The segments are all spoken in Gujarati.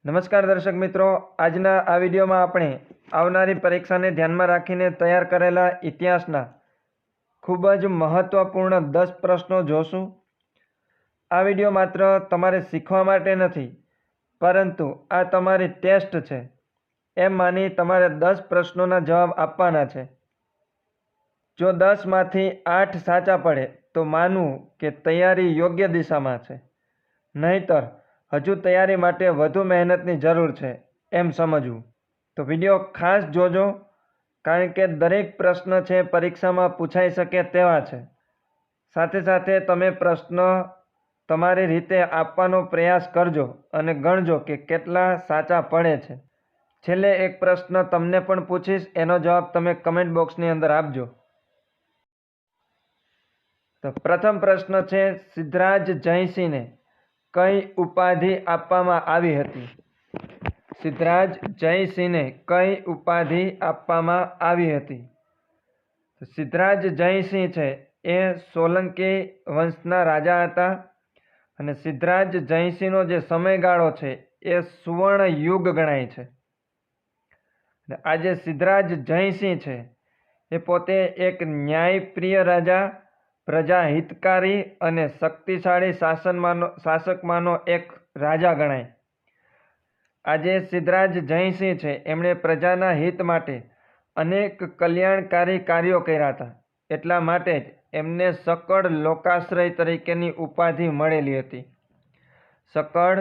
નમસ્કાર દર્શક મિત્રો, આજના આ વિડીયોમાં આપણે આવનારી પરીક્ષાને ધ્યાનમાં રાખીને તૈયાર કરેલા ઇતિહાસના ખૂબ જ મહત્વપૂર્ણ 10 પ્રશ્નો જોશું। આ વિડીયો માત્ર તમારે શીખવા માટે નથી, પરંતુ આ તમારી ટેસ્ટ છે એમ માની તમારે 10 પ્રશ્નોના જવાબ આપવાના છે। જો 10માંથી 8 સાચા પડે તો માનવું કે તૈયારી યોગ્ય દિશામાં છે, નહીંતર હજુ તૈયારી માટે વધુ મહેનતની જરૂર છે એમ સમજવું। તો વિડીયો ખાસ જોજો, કારણ કે દરેક પ્રશ્ન છે પરીક્ષામાં પૂછાઈ શકે તેવા છે। સાથે સાથે તમે પ્રશ્ન તમારી રીતે આપવાનો પ્રયાસ કરજો અને ગણજો કે કેટલા સાચા પડે છે। છેલ્લે એક પ્રશ્ન તમને પણ પૂછીશ, એનો જવાબ તમે કમેન્ટ બોક્સની અંદર આપજો। તો પ્રથમ પ્રશ્ન છે, સિદ્ધરાજ જયસિંહને કઈ ઉપાધિ આપવામાં આવી હતી? સિદ્ધરાજ જયસિંહને કઈ ઉપાધિ આપવામાં આવી હતી? સિદ્ધરાજ જયસિંહ છે એ સોલંકી વંશના રાજા હતા અને સિદ્ધરાજ જયસિંહનો જે સમયગાળો છે એ સુવર્ણ યુગ ગણાય છે। આ જે સિદ્ધરાજ જયસિંહ છે એ પોતે એક ન્યાયપ્રિય રાજા, પ્રજાહિતકારી અને શક્તિશાળી શાસકમાંનો એક રાજા ગણાય। આજે સિદ્ધરાજ જયસિંહ છે એમણે પ્રજાના હિત માટે અનેક કલ્યાણકારી કાર્યો કર્યા હતા, એટલા માટે જ એમને સકળ લોકાશ્રય તરીકેની ઉપાધિ મળેલી હતી। સકળ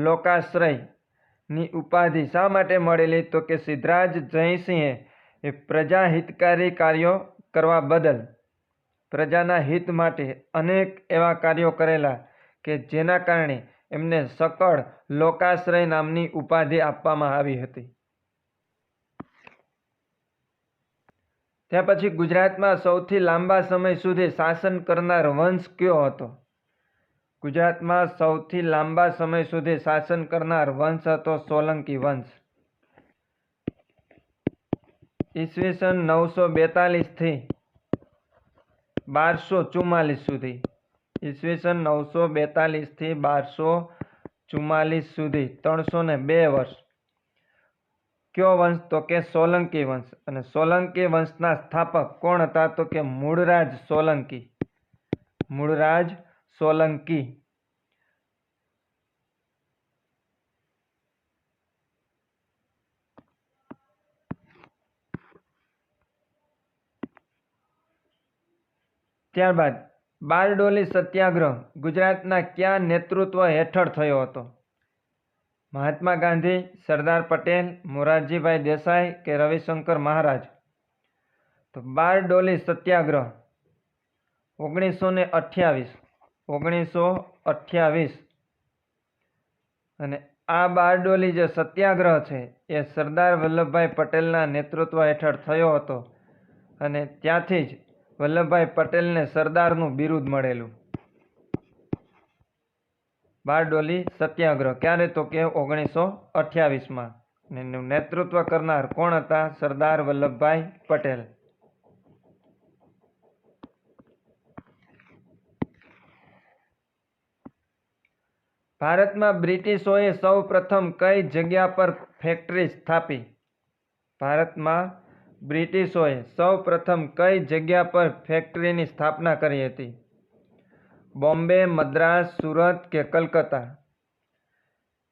લોકાશ્રયની ઉપાધિ શા માટે મળેલી? તો કે સિદ્ધરાજ જયસિંહે એ પ્રજાહિતકારી કાર્યો કરવા બદલ પ્રજાના હિત માટે અનેક એવા કાર્યો કરેલા કે જેના કારણે એમને સકળ લોકાશ્રય નામની ઉપાધિ આપવામાં આવી હતી। ત્યાર પછી ગુજરાતમાં સૌથી લાંબા સમય સુધી શાસન કરનાર વંશ કયો હતો? ગુજરાતમાં સૌથી લાંબા સમય સુધી શાસન કરનાર વંશ હતો સોલંકી વંશ। ઈસવીસન 942 થી 1244 સુધી। ઈસવીસન 942 થી 1244 સુધી 302 વર્ષ। કયો વંશ? તો કે સોલંકી વંશ। અને સોલંકી વંશના સ્થાપક કોણ હતા? તો કે મૂળરાજ સોલંકી। મૂળરાજ સોલંકી। ત્યારબાદ બારડોલી સત્યાગ્રહ ગુજરાતના કયા નેતૃત્વ હેઠળ થયો હતો? મહાત્મા ગાંધી, સરદાર પટેલ, મોરારજીભાઈ દેસાઈ કે રવિશંકર મહારાજ? તો બારડોલી સત્યાગ્રહ 1928। 1928। અને આ બારડોલી જે સત્યાગ્રહ છે એ સરદાર વલ્લભભાઈ પટેલના નેતૃત્વ હેઠળ થયો હતો અને ત્યાંથી જ વલ્લભભાઈ પટેલને સરદારનું બિરુદ મળેલું। બારડોલી સત્યાગ્રહ ક્યારે? તો કે 1928માં। અને એનું નેતૃત્વ કરનાર કોણ હતા? સરદાર વલ્લભભાઈ પટેલ। ભારતમાં બ્રિટિશોએ સૌ પ્રથમ કઈ જગ્યા પર ફેક્ટરી સ્થાપી? ભારતમાં બ્રિટિશોએ સૌ પ્રથમ કઈ જગ્યા પર ફેક્ટરીની સ્થાપના કરી હતી? બોમ્બે, મદ્રાસ, સુરત કે કલકત્તા?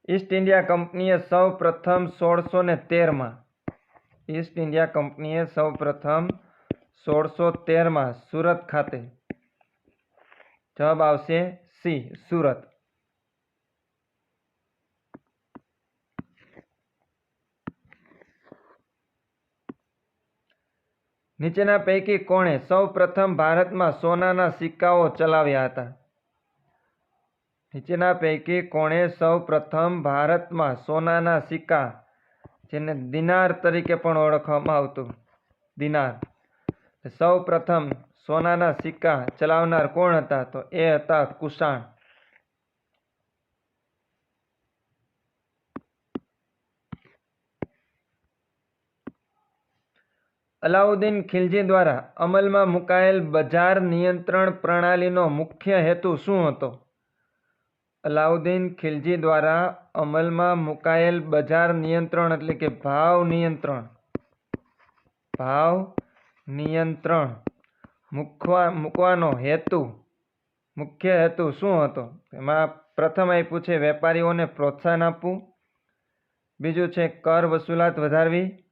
ઈસ્ટ ઇન્ડિયા કંપનીએ સૌ પ્રથમ 1613માં ઈસ્ટ ઇન્ડિયા કંપનીએ સૌ પ્રથમ 1613માં સુરત ખાતે। જવાબ આવશે સી, સુરત। નીચેના પૈકી કોણે સૌ પ્રથમ ભારતમાં સોનાના સિક્કાઓ ચલાવ્યા હતા? નીચેના પૈકી કોણે સૌ પ્રથમ ભારતમાં સોનાના સિક્કા, જેને દિનાર તરીકે પણ ઓળખવામાં આવતું, દિનાર, સૌ પ્રથમ સોનાના સિક્કા ચલાવનાર કોણ હતા? તો એ હતા કુષાણ। અલાઉદ્દીન ખિલજી દ્વારા અમલમાં મુકાયેલ બજાર નિયંત્રણ પ્રણાલીનો મુખ્ય હેતુ શું હતો? અલાઉદ્દીન ખિલજી દ્વારા અમલમાં મુકાયેલ બજાર નિયંત્રણ એટલે કે ભાવ નિયંત્રણ મૂકવાનો મુખ્ય હેતુ શું હતો? એમાં પ્રથમ આપ્યું છે વેપારીઓને પ્રોત્સાહન આપવું, બીજું છે કર વસૂલાત વધારવી,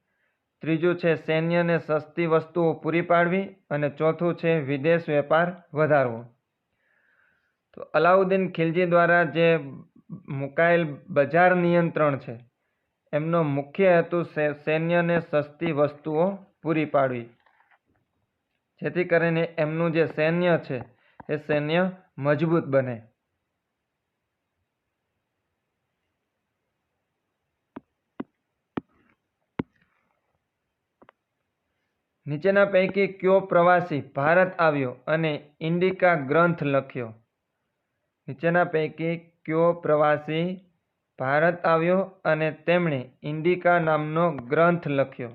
ત્રીજું છે સૈન્યને સસ્તી વસ્તુઓ પૂરી પાડવી અને ચોથું છે વિદેશ વેપાર વધારવો. તો અલાઉદ્દીન ખિલજી દ્વારા જે મુકાયેલ બજાર નિયંત્રણ છે એમનો મુખ્ય હેતુ સૈન્યને સસ્તી વસ્તુઓ પૂરી પાડવી, જેથી કરીને એમનું જે સૈન્ય છે એ સૈન્ય મજબૂત બને. નીચેના પૈકી કયો પ્રવાસી ભારત આવ્યો અને ઇન્ડિકા ગ્રંથ લખ્યો? નીચેના પૈકી કયો પ્રવાસી ભારત આવ્યો અને તેમણે ઇન્ડિકા નામનો ગ્રંથ લખ્યો?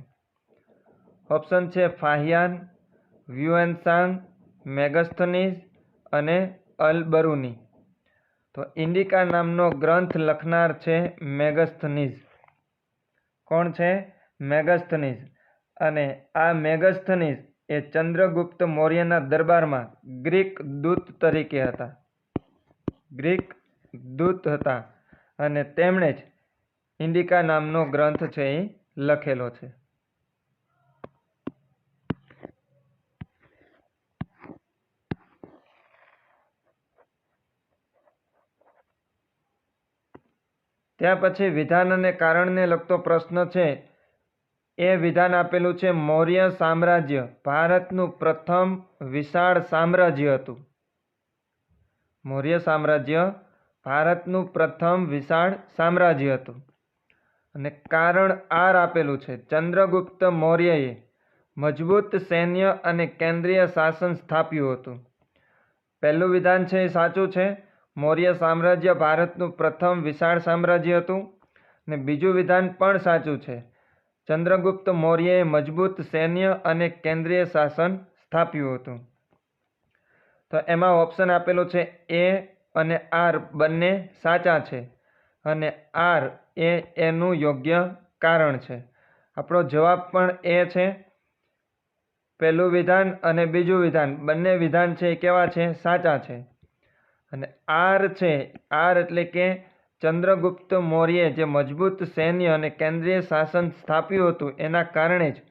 ઓપ્શન છે ફાહિયાન, હ્યુએનસાંગ, મેગસ્થનીઝ અને અલ બરુની. તો ઇન્ડિકા નામનો ગ્રંથ લખનાર છે મેગસ્થનીઝ. કોણ છે? મેગસ્થનીઝ. અને આ મેગસ્થનીઝ એ ચંદ્રગુપ્ત મૌર્યના દરબારમાં ગ્રીક દૂત તરીકે હતા અને તેમણે જ ઇન્ડિકા નામનો ગ્રંથ છે એ લખેલો છે. ત્યાર પછી વિધાન અને કારણને લગતો પ્રશ્ન છે. એ વિધાન આપેલું છે મૌર્ય સામ્રાજ્ય ભારતનું પ્રથમ વિશાળ સામ્રાજ્ય હતું. મૌર્ય સામ્રાજ્ય ભારતનું પ્રથમ વિશાળ સામ્રાજ્ય હતું. અને કારણ આર આપેલું છે ચંદ્રગુપ્ત મૌર્યએ મજબૂત સૈન્ય અને કેન્દ્રીય શાસન સ્થાપ્યું હતું. પહેલું વિધાન છે એ સાચું છે, મૌર્ય સામ્રાજ્ય ભારતનું પ્રથમ વિશાળ સામ્રાજ્ય હતું. અને બીજું વિધાન પણ સાચું છે, ચંદ્રગુપ્ત મૌર્યએ મજબૂત સૈન્ય અને કેન્દ્રીય શાસન સ્થાપ્યું હતું. તો એમાં ઓપ્શન આપેલું છે એ અને આર બંને સાચા છે અને આર એનું યોગ્ય કારણ છે. આપણો જવાબ પણ એ છે. પહેલું વિધાન અને બીજું વિધાન બંને વિધાન છે એ કેવા છે? સાચા છે. અને આર છે, આર એટલે કે ચંદ્રગુપ્ત મૌર્યે જે મજબૂત સૈન્ય અને કેન્દ્રીય શાસન સ્થાપ્યું હતું એના કારણે જ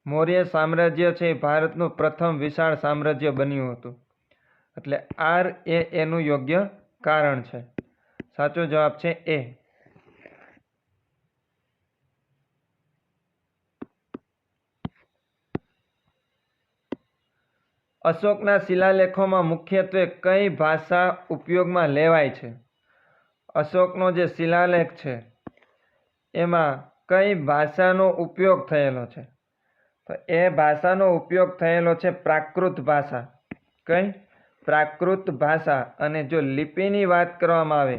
મૌર્ય સામ્રાજ્ય છે ભારતનું પ્રથમ વિશાળ સામ્રાજ્ય બન્યું હતું. એટલે આર એનું યોગ્ય કારણ છે. સાચો જવાબ છે એ. અશોકના શિલાલેખોમાં મુખ્યત્વે કઈ ભાષા ઉપયોગમાં લેવાય છે? અશોકનો જે શિલાલેખ છે એમાં કઈ ભાષાનો ઉપયોગ થયેલો છે? તો એ ભાષાનો ઉપયોગ થયેલો છે પ્રાકૃત ભાષા. કઈ? પ્રાકૃત ભાષા. અને જો લિપિની વાત કરવામાં આવે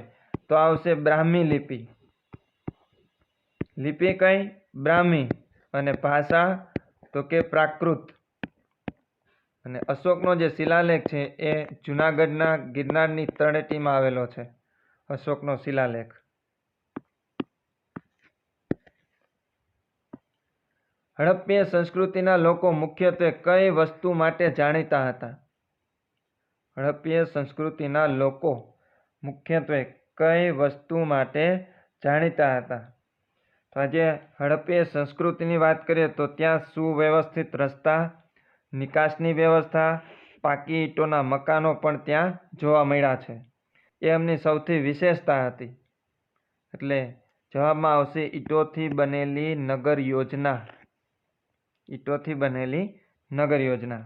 તો આવશે બ્રાહ્મી લિપિ. લિપિ કઈ? બ્રાહ્મી. અને ભાષા તો કે પ્રાકૃત. અને અશોકનો જે શિલાલેખ છે એ જૂનાગઢના ગિરનારની તળેટીમાં આવેલો છે. અશોકનો શિલાલેખ. હડપ્પીય સંસ્કૃતિના લોકો મુખ્યત્વે કઈ વસ્તુ માટે જાણીતા હતા? હડપ્પીય સંસ્કૃતિના લોકો મુખ્યત્વે કઈ વસ્તુ માટે જાણીતા હતા? તો આજે હડપ્પીય સંસ્કૃતિની વાત કરીએ તો ત્યાં સુવ્યવસ્થિત રસ્તા, નિકાસની વ્યવસ્થા, પાકી ઈંટોના મકાનો પણ ત્યાં જોવા મળ્યા છે. એ એમની સૌથી વિશેષતા હતી. એટલે જવાબમાં આવશે ઈંટોથી બનેલી નગર યોજના. ઈંટોથી બનેલી નગર યોજના.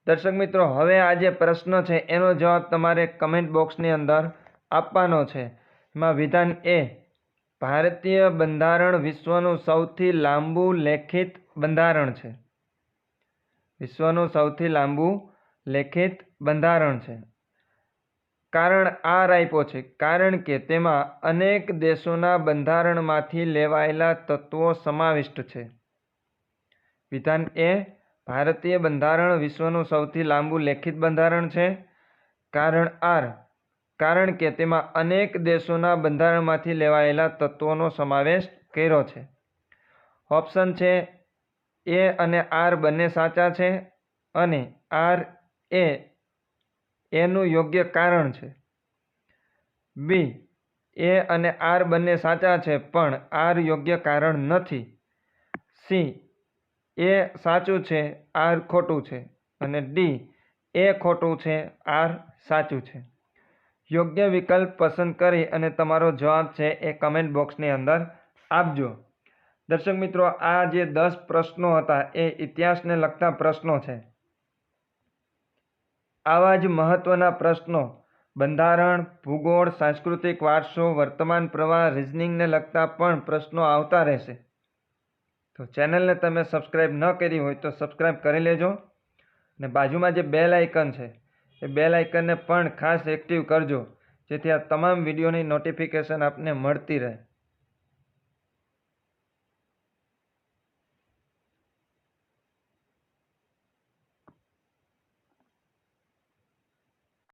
દર્શક મિત્રો, હવે આ જે પ્રશ્ન છે એનો જવાબ તમારે કમેન્ટ બોક્સની અંદર આપવાનો છે. એમાં વિધાન એ, ભારતીય બંધારણ વિશ્વનું સૌથી લાંબુ લેખિત બંધારણ છે. વિશ્વનું સૌથી લાંબુ લેખિત બંધારણ છે. કારણ આર આપ્યો છે કારણ કે તેમાં અનેક દેશોના બંધારણમાંથી લેવાયેલા તત્વો સમાવિષ્ટ છે. વિધાન એ, ભારતીય બંધારણ વિશ્વનું સૌથી લાંબુ લેખિત બંધારણ છે. કારણ આર, કારણ કે તેમાં અનેક દેશોના બંધારણમાંથી લેવાયેલા તત્વોનો સમાવેશ કર્યો છે. ઓપ્શન છે એ અને આર બંને સાચા છે અને આર એ એનું યોગ્ય કારણ છે. બી, એ અને આર બંને સાચા છે પણ આર યોગ્ય કારણ નથી. સી, એ સાચું છે આર ખોટું છે. અને ડી, એ ખોટું છે આર સાચું છે. યોગ્ય વિકલ્પ પસંદ કરી અને તમારો જવાબ છે એ કમેન્ટ બોક્સની અંદર આપજો. દર્શક મિત્રો, આ જે 10 પ્રશ્નો હતા એ ઇતિહાસને લગતા પ્રશ્નો છે. આવા જ મહત્વના પ્રશ્નો બંધારણ, ભૂગોળ, સાંસ્કૃતિક વારસો, વર્તમાન પ્રવાહ, રિઝનિંગને લગતા પણ પ્રશ્નો આવતા રહેશે. તો ચેનલને તમે સબસ્ક્રાઈબ ન કરી હોય તો સબસ્ક્રાઈબ કરી લેજો અને બાજુમાં જે બેલ આઇકન છે એ બેલ આઇકનને પણ ખાસ એક્ટિવ કરજો, જેથી આ તમામ વિડીયોની નોટિફિકેશન આપને મળતી રહે.